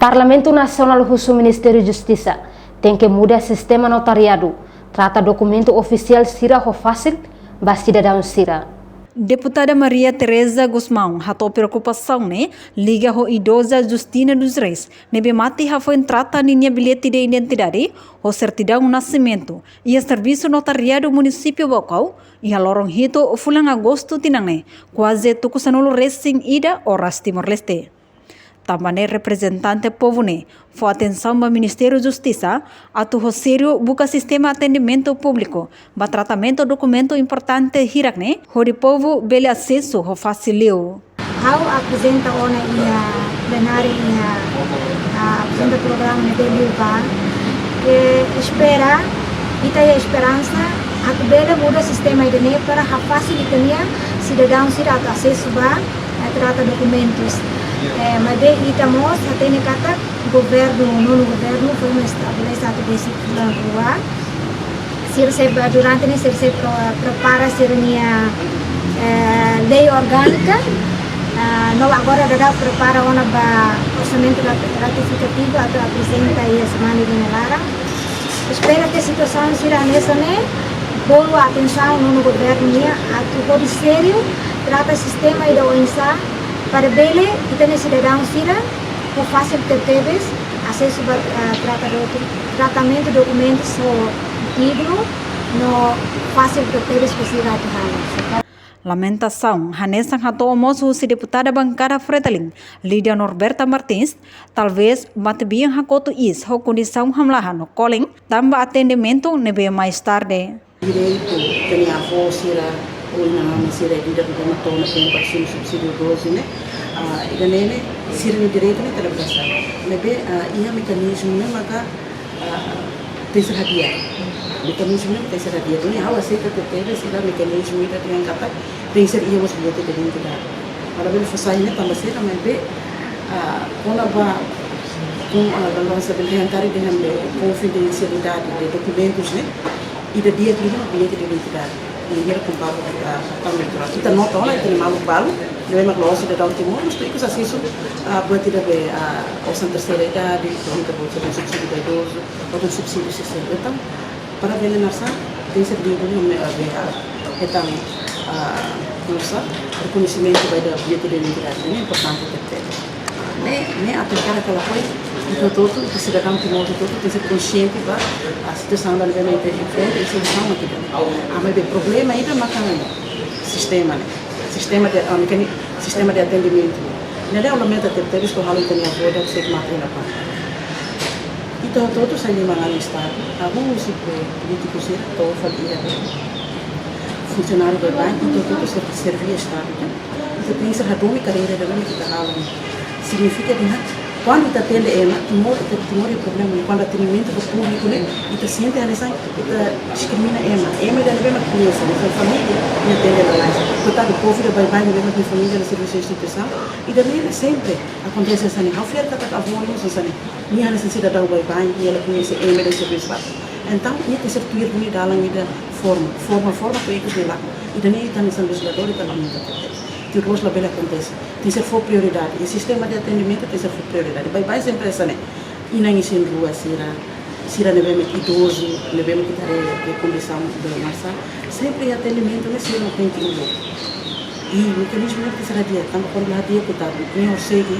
Parlamento Nacional Russo Ministério Justiça tem que mudar sistema notariado, trata documento oficial sira ho fácil, ba cidadão sira. Deputada Maria Teresa Guzmão hatou preocupação liga ho idosa Justina dos Reis nebe mati foi trata ninha bilhete de identidade o certidão nascimento e a serviço notariado município Bocau e a lorong hito fulang agosto tinangne quase tukusanolo racing ida oras Timor-Leste. Também representante povo foi atenção do Ministério da Justiça a tu sério buka sistema atendimento público, ba tratamento documento importante hirak hori povo bele acesso ho facilio. How apresenta ona ia plenária ia apresenta programa de Bilba que espera ita a esperança a que bele muda sistema ide para facilitar cidadão sira acesso ba trata documentos. Mas ita mos atene kata governo foi estabelecido desse plano rua. Durante ini se prepara sernia lei orgânica. Nós agora já prepara uma orçamento ratificativo atau apresenta aí a semana de Nelara. Espera que a situação será nessa bolo atenção no governo a tudo sério trata sistema e da ONSA para bele kita cidadão sira o fácil ter teves acesso a tratamento de documentos digno no fácil ter teves possibilidade de Lamentação, Hanessa hatou almoço se deputada bancada Freteling, Lídia Norberta Martins, talvez matibiang hakoto is ho condição hamlahan no calling, tamba atendimento nebe mais tarde. Direito, tem a avó sira ou na sira líder do matona tem para subsídio 12 e ganene sira no direito telebrasa nebe ia mecanismo maka tersedia mekanisme tersedia ini hawa aceita ter sira mecanismo ida dengan kata terser ia was bilhete de identidade para ver façanha também sira nebe ona ba com a balança biliantária de confidencialidade de documentos ida dia que bilhete de identidade ninguém compara com eleitoral. Kita nota olha tem malu balu, deve mais loja de Dal Timor, mas tudo isso acesso buat tidak be orçan terceira idade, kita buat subsídio de idoso, outro subsídio social. Então, para ver nessa tem ser dia pun be então nossa reconhecimento vai da bilhete de identidade, é importante ter. Ne aplicar aquela coisa todo o cidadão Timor todo tem que ser consciente da situação da livramento de frente e solução aqui mas o problema aí é o sistema de atendimento não é o lamento de ter visto o ralo que a voda que se mata na parte então todos saem lá no estado alguns políticos estão fazendo funcionário do banco então todos servia estado então tem essa radome carreira da que está ralo significa que quando está tendo Timor é problema quando atendimento do público está sente a lição discrimina ema da mesma criança da família não atende a mais portanto o povo vai da mesma família na serviço de instituição e daí sempre acontece assim ao fiar que a avó não sabe minha necessidade da vai e ela conhece ema da serviço então ia ter certo ir bonita lá da forma para eles de lá e daí está nesse legislador e está lá que o rosto labela acontece tem que ser for prioridade e sistema de atendimento tem que ser for prioridade vai sempre essa e não em rua sira levemos idoso levemos que tare de condição de massa sempre atendimento não se não tem que ir e o mecanismo que será dia tanto quando lá dia que tá nem eu sei que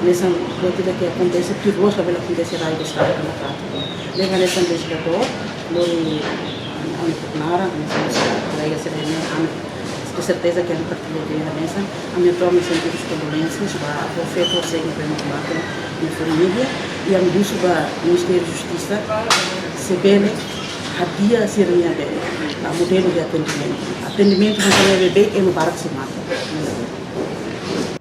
nessa coisa que acontece que o rosto labela acontece lá do estado na prática leva nessa legislador loi nara nessa lei a ser com certeza que a partilha de mesa a minha prova me sentir as condolências para o feito segue para uma na família e a medida para o Ministério da Justiça se bene hadia seria a modelo de atendimento para bebê é no barak se mata.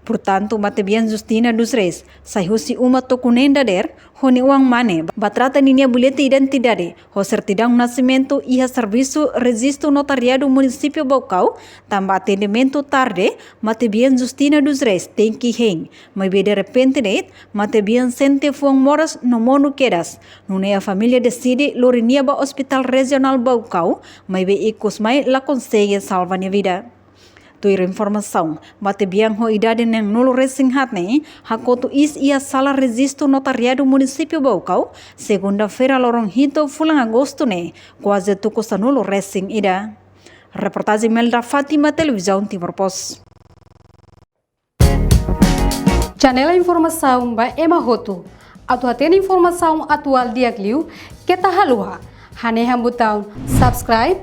Portanto, Matabian Justina dos Reis, sahusi uma tokunenda der, honi uang mane, batrata ninia bilhete identidade, ho certidão nascimento e a serviço registro notariado município Bocau, tamba atendimento tarde, Matabian Justina dos Reis tem que hen, mas de repente Matabian sente fuang moras no mono quedas, nune a família decide lorinia ba Hospital Regional Bocau, mas be ikos mai la consegue salva nia vida. Tuir informação, bate biang ho idade neng nulo racing hat ne, hakoto is ia sala registro notariado município Baucau, segunda-feira lorong hito fulang agosto ne, quase tuko sa nulo racing ida. Reportagem Melda Fatima, Televisão Timor Pos. Janela informação ba Emma Hoto. Atu atena informação atual dia Gliu, kita halua. Haneha botão subscribe,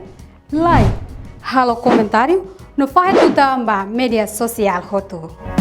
like, halo comentário, no faz botão ba media social Hoto.